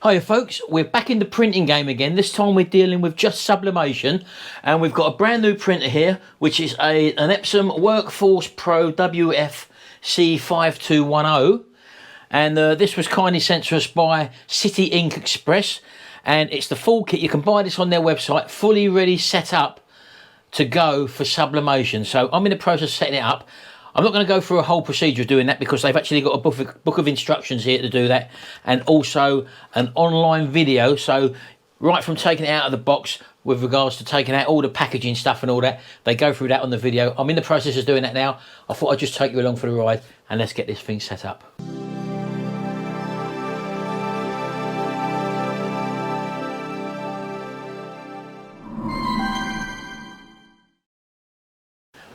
Hiya folks, we're back in the printing game again. This time we're dealing with just sublimation, and we've got a brand new printer here which is an Epson Workforce Pro WF C5210, and this was kindly sent to us by City Ink Express, and it's the full kit. You can buy this on their website, fully ready, set up to go for sublimation. So I'm in the process of setting it up. I'm not going to go through a whole procedure of doing that because they've actually got a book of instructions here to do that, and also an online video. So right from taking it out of the box with regards to taking out all the packaging stuff and all that, they go through that on the video. I'm in the process of doing that now. I thought I'd just take you along for the ride and let's get this thing set up.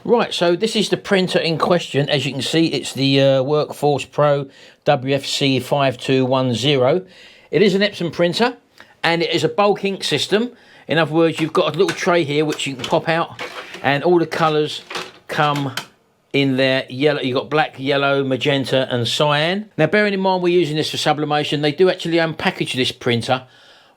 Right, so this is the printer in question. As you can see, it's the Workforce Pro WF C5210. It is an Epson printer, and it is a bulk ink system. In other words, you've got a little tray here which you can pop out, and all the colours come in there. Yellow, you've got black, yellow, magenta and cyan. Now, bearing in mind we're using this for sublimation, they do actually unpackage this printer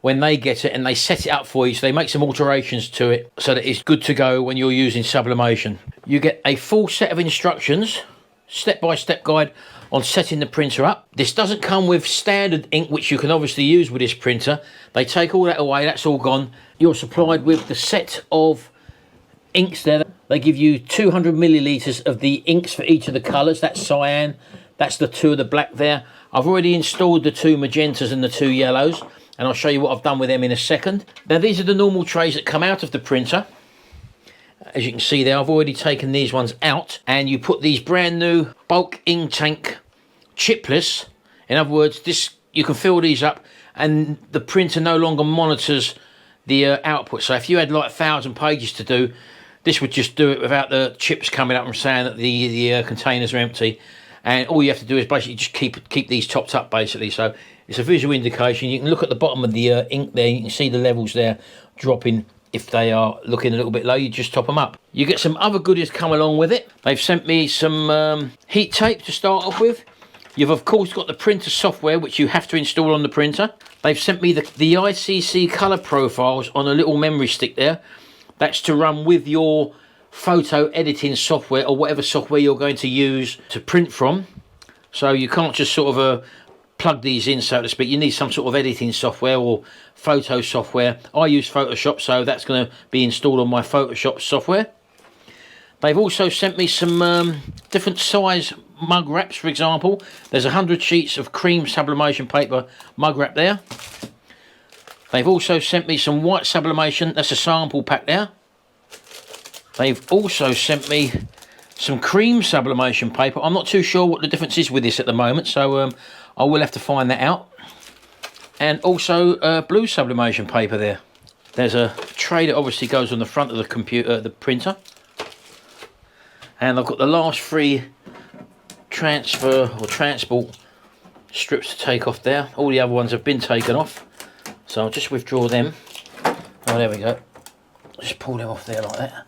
when they get it, and they set it up for you, so they make some alterations to it so that it's good to go when you're using sublimation. You get a full set of instructions, step-by-step guide on setting the printer up. This doesn't come with standard ink, which you can obviously use with this printer. They take all that away, that's all gone. You're supplied with the set of inks there. They give you 200 millilitres of the inks for each of the colours. That's cyan, that's the two of the black there. I've already installed the two magentas and the two yellows, and I'll show you what I've done with them in a second. Now, these are the normal trays that come out of the printer. As you can see there, I've already taken these ones out, and you put these brand new bulk ink tank chipless. In other words, this, you can fill these up and the printer no longer monitors the output. So if you had like 1,000 pages to do, this would just do it without the chips coming up and saying that the containers are empty. And all you have to do is basically just keep these topped up, basically. So it's a visual indication. You can look at the bottom of the ink there. You can see the levels there dropping. If they are looking a little bit low, you just top them up. You get some other goodies come along with it. They've sent me some heat tape to start off with. You've of course got the printer software, which you have to install on the printer. They've sent me the ICC colour profiles on a little memory stick there. That's to run with your photo editing software or whatever software you're going to use to print from. So you can't just sort of plug these in, so to speak. You need some sort of editing software or photo software. I use Photoshop, so that's going to be installed on my Photoshop software. They've also sent me some different size mug wraps. For example, there's 100 sheets of cream sublimation paper mug wrap there. They've also sent me some white sublimation. That's a sample pack there. They've also sent me some cream sublimation paper. I'm not too sure what the difference is with this at the moment, so I will have to find that out. And also blue sublimation paper there. There's a tray that obviously goes on the front of the computer, the printer. And I've got the last 3 transfer or transport strips to take off there. All the other ones have been taken off, so I'll just withdraw them. Oh, there we go. Just pull them off there like that.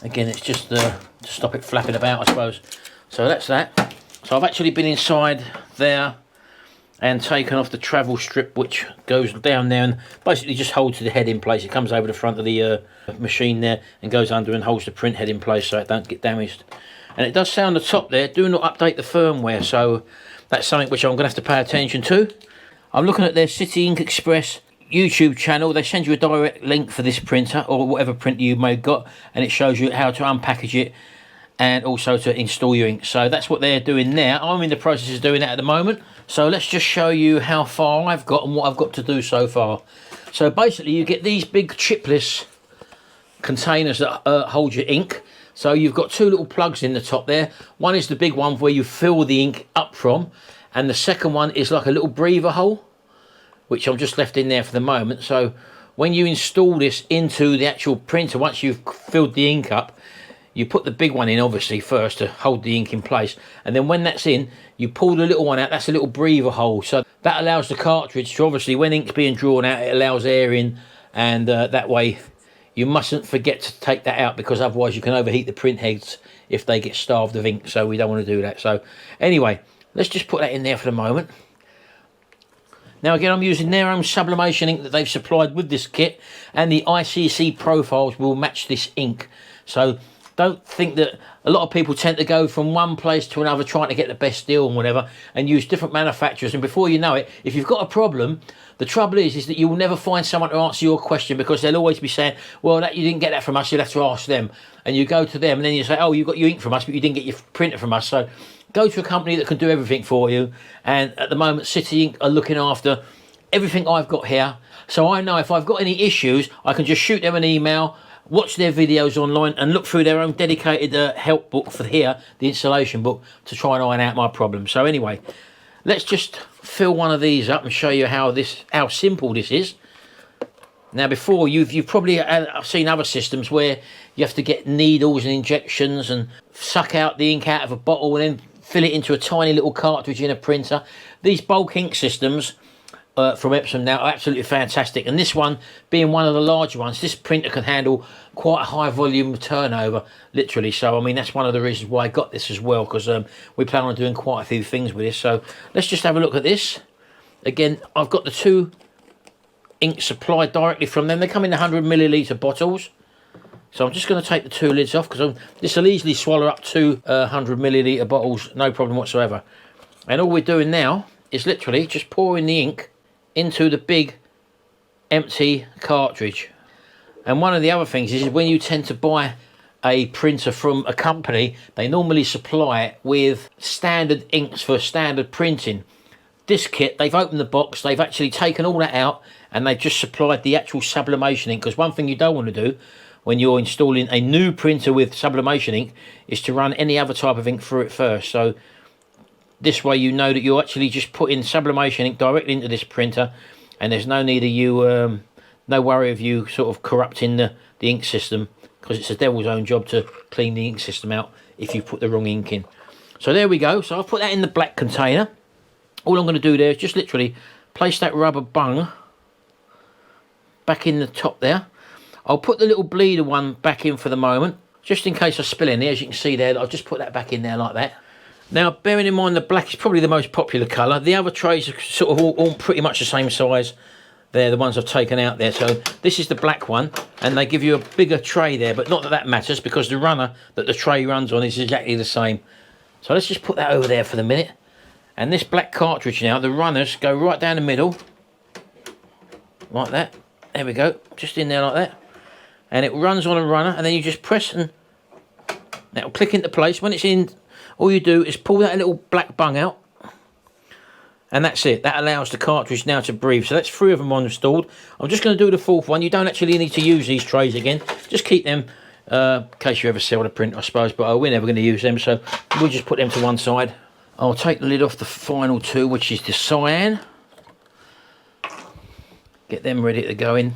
Again, it's just to stop it flapping about, I suppose. So that's that. So I've actually been inside there and taken off the travel strip, which goes down there and basically just holds the head in place. It comes over the front of the machine there and goes under and holds the print head in place so it don't get damaged. And it does say on the top there, do not update the firmware. So that's something which I'm going to have to pay attention to. I'm looking at their City Ink Express YouTube channel. They send you a direct link for this printer or whatever printer you may have got, and it shows you how to unpackage it and also to install your ink. So that's what they're doing now. I'm in the process of doing that at the moment. So let's just show you how far I've got and what I've got to do so far. So basically you get these big chipless containers that hold your ink. So you've got 2 little plugs in the top there. One is the big one where you fill the ink up from, and the second one is like a little breather hole, which I've just left in there for the moment. So when you install this into the actual printer, once you've filled the ink up, you put the big one in obviously first to hold the ink in place, and then when that's in, you pull the little one out. That's a little breather hole, so that allows the cartridge to, obviously when ink's being drawn out, it allows air in, and that way you mustn't forget to take that out, because otherwise you can overheat the print heads if they get starved of ink, so we don't want to do that. So anyway, let's just put that in there for the moment. Now again, I'm using their own sublimation ink that they've supplied with this kit, and the ICC profiles will match this ink. So don't think that a lot of people tend to go from one place to another trying to get the best deal and whatever, and use different manufacturers, and before you know it, if you've got a problem, the trouble is that you will never find someone to answer your question, because they'll always be saying, well, that you didn't get that from us, you'll have to ask them. And you go to them and then you say, oh, you got your ink from us, but you didn't get your printer from us. So go to a company that can do everything for you. And at the moment, City Ink are looking after everything I've got here. So I know if I've got any issues, I can just shoot them an email, watch their videos online, and look through their own dedicated help book for here, the installation book, to try and iron out my problem. So anyway, let's just fill one of these up and show you how simple this is. Now before, you've probably seen other systems where you have to get needles and injections and suck out the ink out of a bottle and then fill it into a tiny little cartridge in a printer. These bulk ink systems from Epson now are absolutely fantastic, and this one being one of the larger ones, this printer can handle quite a high volume turnover, literally. So I mean, that's one of the reasons why I got this as well, because we plan on doing quite a few things with this. So let's just have a look at this. Again, I've got the 2 inks supplied directly from them. They come in 100ml bottles. So I'm just going to take the 2 lids off, because this will easily swallow up 2 100ml bottles, no problem whatsoever. And all we're doing now is literally just pouring the ink into the big empty cartridge. And one of the other things is when you tend to buy a printer from a company, they normally supply it with standard inks for standard printing. This kit, they've opened the box, they've actually taken all that out, and they've just supplied the actual sublimation ink, because one thing you don't want to do when you're installing a new printer with sublimation ink is to run any other type of ink through it first. So this way you know that you're actually just putting sublimation ink directly into this printer, and there's no need of you, no worry of you sort of corrupting the ink system, because it's the devil's own job to clean the ink system out if you put the wrong ink in. So there we go. So I've put that in the black container. All I'm going to do there is just literally place that rubber bung back in the top there. I'll put the little bleeder one back in for the moment, just in case I spill any. As you can see there, I'll just put that back in there like that. Now, bearing in mind the black is probably the most popular colour, the other trays are sort of all pretty much the same size. They're the ones I've taken out there. So this is the black one, and they give you a bigger tray there, but not that that matters, because the runner that the tray runs on is exactly the same. So let's just put that over there for the minute. And this black cartridge now, the runners go right down the middle, like that. There we go, just in there like that. And it runs on a runner, and then you just press and that'll click into place. When it's in, all you do is pull that little black bung out, and that's it. That allows the cartridge now to breathe. So that's 3 of them installed. I'm just going to do the 4th one. You don't actually need to use these trays again. Just keep them in case you ever sell the print, I suppose, but we're never going to use them, so we'll just put them to one side. I'll take the lid off the final 2, which is the cyan. Get them ready to go in.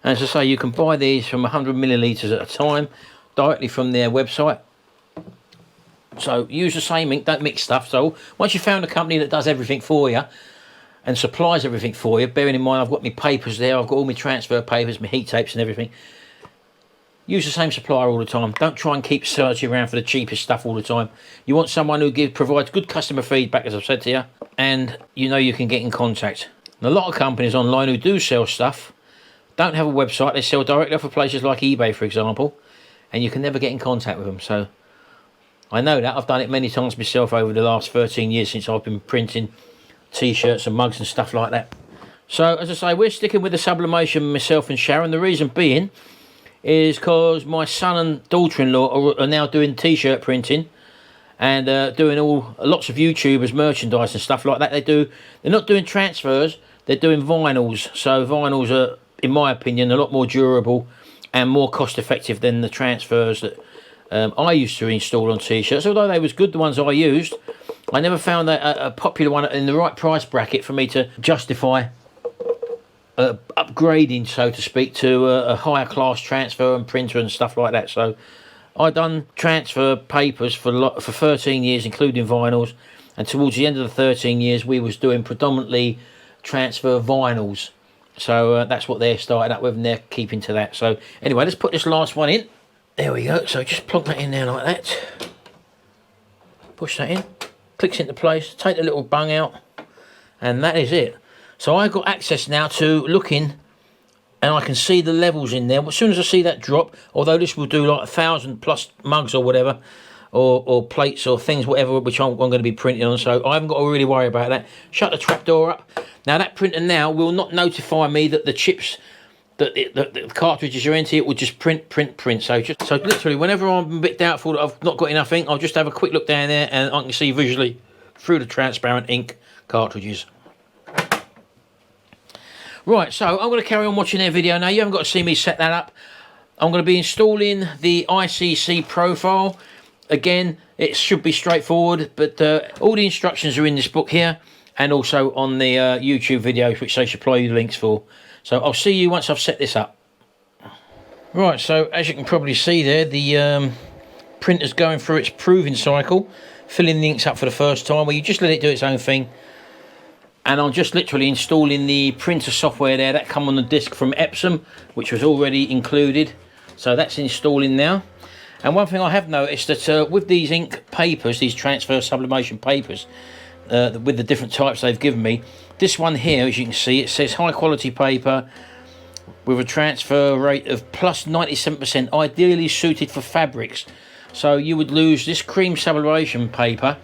And as I say, you can buy these from 100ml at a time directly from their website. So use the same ink, don't mix stuff. So once you've found a company that does everything for you and supplies everything for you, bearing in mind I've got my papers there, I've got all my transfer papers, my heat tapes and everything. Use the same supplier all the time. Don't try and keep searching around for the cheapest stuff all the time. You want someone who provides good customer feedback, as I've said to you, and you know you can get in contact. And a lot of companies online who do sell stuff don't have a website. They sell directly off of places like eBay, for example, and you can never get in contact with them. So I know that. I've done it many times myself over the last 13 years since I've been printing t-shirts and mugs and stuff like that. So as I say, we're sticking with the sublimation, myself and Sharon. The reason being is because my son and daughter-in-law are now doing t-shirt printing and doing lots of YouTubers merchandise and stuff like that. They're not doing transfers, they're doing vinyls. So vinyls are, in my opinion, a lot more durable and more cost effective than the transfers that I used to install on t-shirts. Although they was good, the ones I used, I never found a popular one in the right price bracket for me to justify upgrading, so to speak, to a higher class transfer and printer and stuff like that. So I done transfer papers for 13 years, including vinyls, and towards the end of the 13 years we was doing predominantly transfer vinyls. So that's what they're starting up with, and they're keeping to that. So anyway, let's put this last one in. There we go. So just plonk that in there like that. Push that in. Clicks into place. Take the little bung out. And that is it. So I've got access now to looking, and I can see the levels in there. As soon as I see that drop, although this will do like 1,000 plus mugs or whatever, or plates or things, whatever, which I'm going to be printing on, so I haven't got to really worry about that. Shut the trapdoor up. Now that printer now will not notify me that the chips, that the cartridges are empty. It will just print. So literally, whenever I'm a bit doubtful that I've not got enough ink, I'll just have a quick look down there, and I can see visually through the transparent ink cartridges. Right, so I'm going to carry on watching their video now. You haven't got to see me set that up. I'm going to be installing the ICC profile. Again, it should be straightforward, but all the instructions are in this book here, and also on the YouTube videos, which they supply you links for. So I'll see you once I've set this up. Right, so as you can probably see there, the printer's going through its proving cycle, filling the inks up for the first time, where you just let it do its own thing. And I'm just literally installing the printer software there that come on the disc from Epson, which was already included. So that's installing now. And one thing I have noticed that with these ink papers, these transfer sublimation papers, with the different types they've given me, this one here, as you can see, it says high quality paper with a transfer rate of plus 97%, ideally suited for fabrics. So you would lose this cream sublimation paper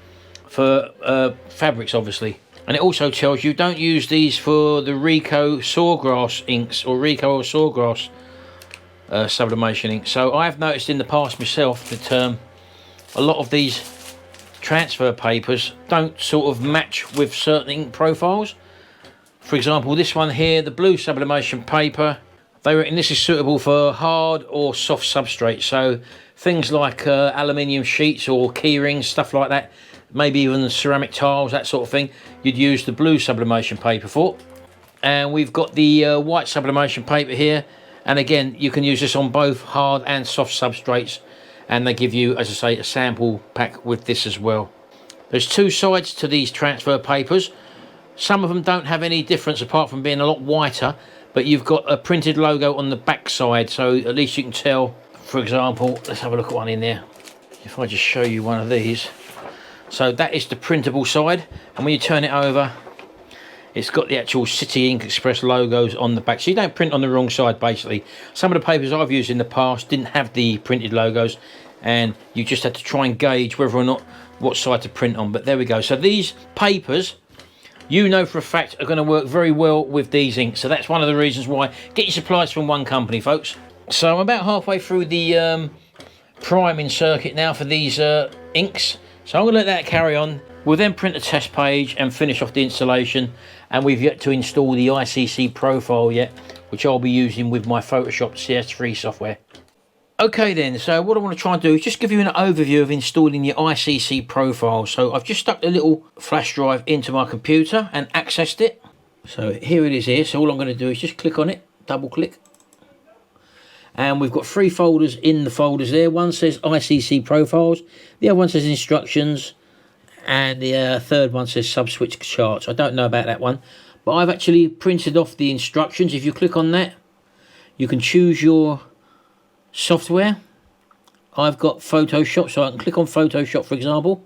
for fabrics, obviously. And it also tells you don't use these for the Rico Sawgrass inks or Rico or Sawgrass sublimation ink. So I've noticed in the past myself that a lot of these transfer papers don't sort of match with certain ink profiles. For example, this one here, the blue sublimation paper, they reckon this is suitable for hard or soft substrates. So things like aluminium sheets or key rings, stuff like that, maybe even ceramic tiles, that sort of thing, you'd use the blue sublimation paper for. And we've got the white sublimation paper here, and again you can use this on both hard and soft substrates, and they give you, as I say, a sample pack with this as well. There's two sides to these transfer papers. Some of them don't have any difference apart from being a lot whiter, but you've got a printed logo on the back side, so at least you can tell. For example, let's have a look at one in there. If I just show you one of these. So that is the printable side, and when you turn it over, it's got the actual City Ink Express logos on the back, so you don't print on the wrong side basically. Some of the papers I've used in the past didn't have the printed logos, and you just had to try and gauge whether or not what side to print on. But there we go. So these papers, you know for a fact, are going to work very well with these inks. So that's one of the reasons why. Get your supplies from one company, folks. So I'm about halfway through the priming circuit now for these inks. So I'm going to let that carry on. We'll then print a test page and finish off the installation. And we've yet to install the ICC profile yet, which I'll be using with my Photoshop CS3 software. Okay then, so what I want to try and do is just give you an overview of installing your ICC profile. So I've just stuck the little flash drive into my computer and accessed it. So here it is here. So all I'm going to do is just click on it, double click. And we've got three folders in the folders there. One says ICC profiles, the other one says instructions, and the third one says sub-switch charts. I don't know about that one, but I've actually printed off the instructions. If you click on that, you can choose your software. I've got Photoshop, so I can click on Photoshop, for example,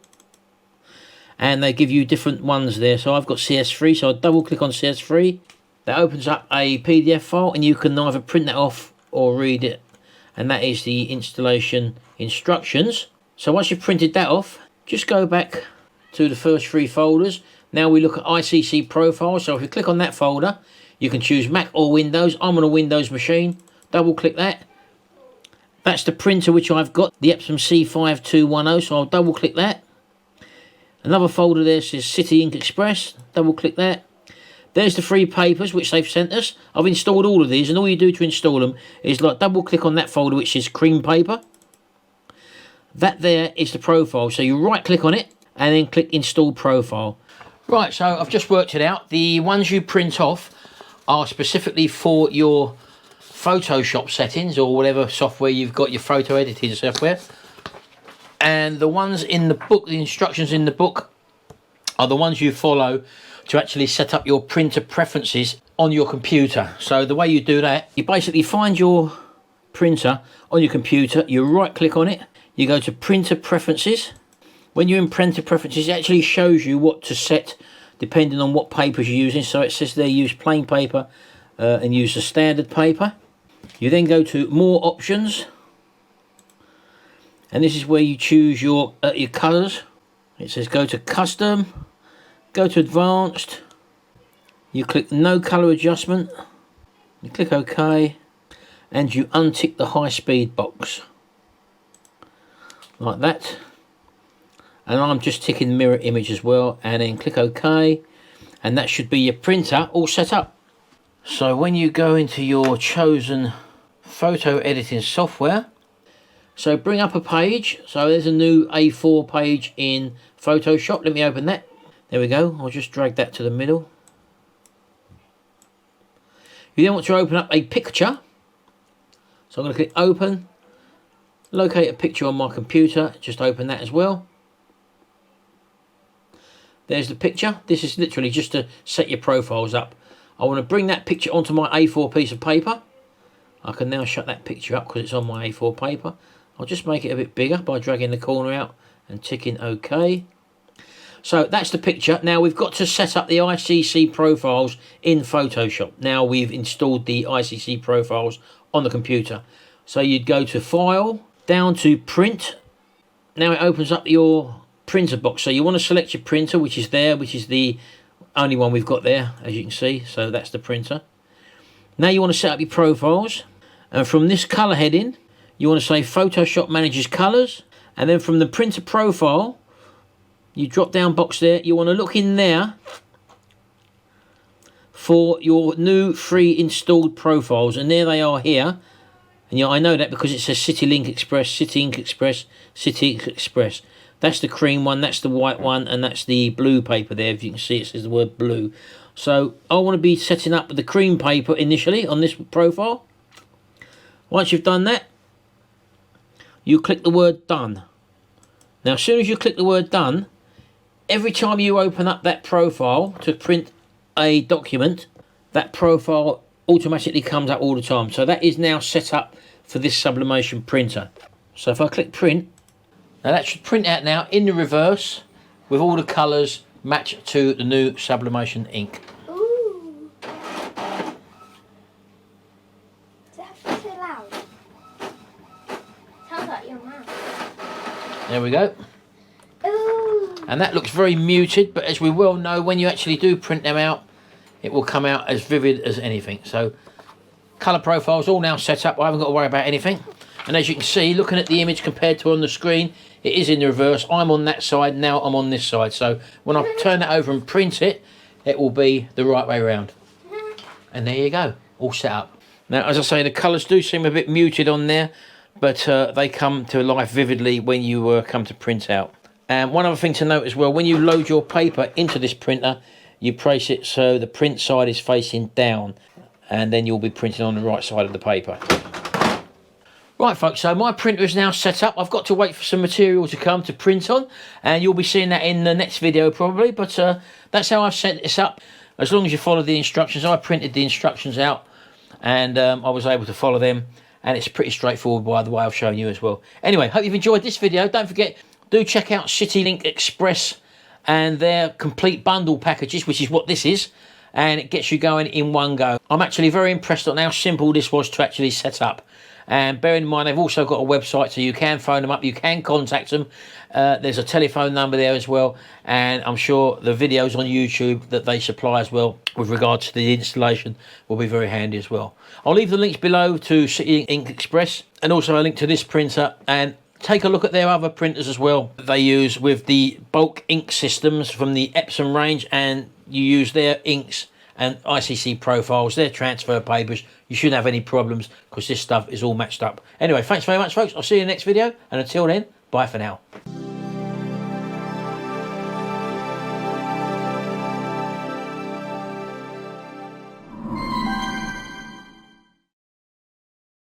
and they give you different ones there. So I've got CS3, so I double click on CS3. That opens up a PDF file, and you can either print that off or read it, and that is the installation instructions. So once you've printed that off, just go back to the first three folders. Now we look at ICC profile. So if you click on that folder, you can choose Mac or Windows. I'm on a Windows machine. Double click that. That's the printer which I've got, the Epson C5210, so I'll double click that. Another folder there says City Ink Express. Double click that. There's the three papers which they've sent us. I've installed all of these, and all you do to install them is like double click on that folder which is cream paper. That there is the profile. So you right click on it and then click install profile. Right, so I've just worked it out. The ones you print off are specifically for your Photoshop settings or whatever software you've got, your photo editing software. And the ones in the book, the instructions in the book, are the ones you follow to actually set up your printer preferences on your computer. So the way you do that, you basically find your printer on your computer, you right click on it, you go to printer preferences. When you're in printer preferences, it actually shows you what to set depending on what papers you're using. So it says there use plain paper and use the standard paper. You then go to more options, and this is where you choose your colours. It says go to custom, go to advanced, you click no colour adjustment, you click OK, and you untick the high speed box like that. And I'm just ticking mirror image as well, and then click OK, and that should be your printer all set up. So when you go into your chosen photo editing software, so bring up a page. So there's a new A4 page in Photoshop. Let me open that. There we go. I'll just drag that to the middle. You then want to open up a picture. So I'm going to click open, locate a picture on my computer, just open that as well. There's the picture. This is literally just to set your profiles up. I want to bring that picture onto my A4 piece of paper. I can now shut that picture up because it's on my A4 paper. I'll just make it a bit bigger by dragging the corner out and ticking OK. So that's the picture. Now we've got to set up the ICC profiles in Photoshop. Now we've installed the ICC profiles on the computer. So you'd go to File, down to Print. Now it opens up your printer box. So you want to select your printer, which is there, which is the only one we've got there, as you can see. So that's the printer. Now you want to set up your profiles. And from this colour heading, you want to say Photoshop manages colours. And then from the printer profile, you drop down box there, you want to look in there for your new free installed profiles, and there they are here. And I know that because it says City Link Express, City Ink Express, City Ink Express. That's the cream one, that's the white one, and that's the blue paper there. If you can see, it says the word blue. So I want to be setting up the cream paper initially on this profile. Once you've done that, you click the word done. Now as soon as you click the word done, every time you open up that profile to print a document, that profile automatically comes up all the time. So that is now set up for this Sublimation printer. So if I click print, now that should print out now in the reverse with all the colours matched to the new Sublimation ink. Ooh. Is that too loud? Sounds like your mouth. There we go. Ooh. And that looks very muted, but as we well know, when you actually do print them out, it will come out as vivid as anything. So colour profiles all now set up. I haven't got to worry about anything. And as you can see, looking at the image compared to on the screen, it is in the reverse. I'm on that side, now I'm on this side. So when I turn it over and print it, it will be the right way around. And there you go, all set up. Now, as I say, the colours do seem a bit muted on there, but they come to life vividly when you come to print out. And one other thing to note as well, when you load your paper into this printer, you place it so the print side is facing down, and then you'll be printing on the right side of the paper. Right folks, so my printer is now set up. I've got to wait for some material to come to print on, and you'll be seeing that in the next video probably, but that's how I've set this up. As long as you follow the instructions. I printed the instructions out, and I was able to follow them, and it's pretty straightforward by the way I've shown you as well. Anyway, hope you've enjoyed this video. Don't forget, do check out City Link Express and their complete bundle packages, which is what this is, and it gets you going in one go. I'm actually very impressed on how simple this was to actually set up. And bear in mind, they've also got a website, so you can phone them up, you can contact them. There's a telephone number there as well, and I'm sure the videos on YouTube that they supply as well with regards to the installation will be very handy as well. I'll leave the links below to City Ink Express, and also a link to this printer, and take a look at their other printers as well they use with the bulk ink systems from the Epson range, and you use their inks and ICC profiles, their transfer papers. You shouldn't have any problems because this stuff is all matched up. Anyway, thanks very much folks. I'll see you in the next video, and until then, bye for now.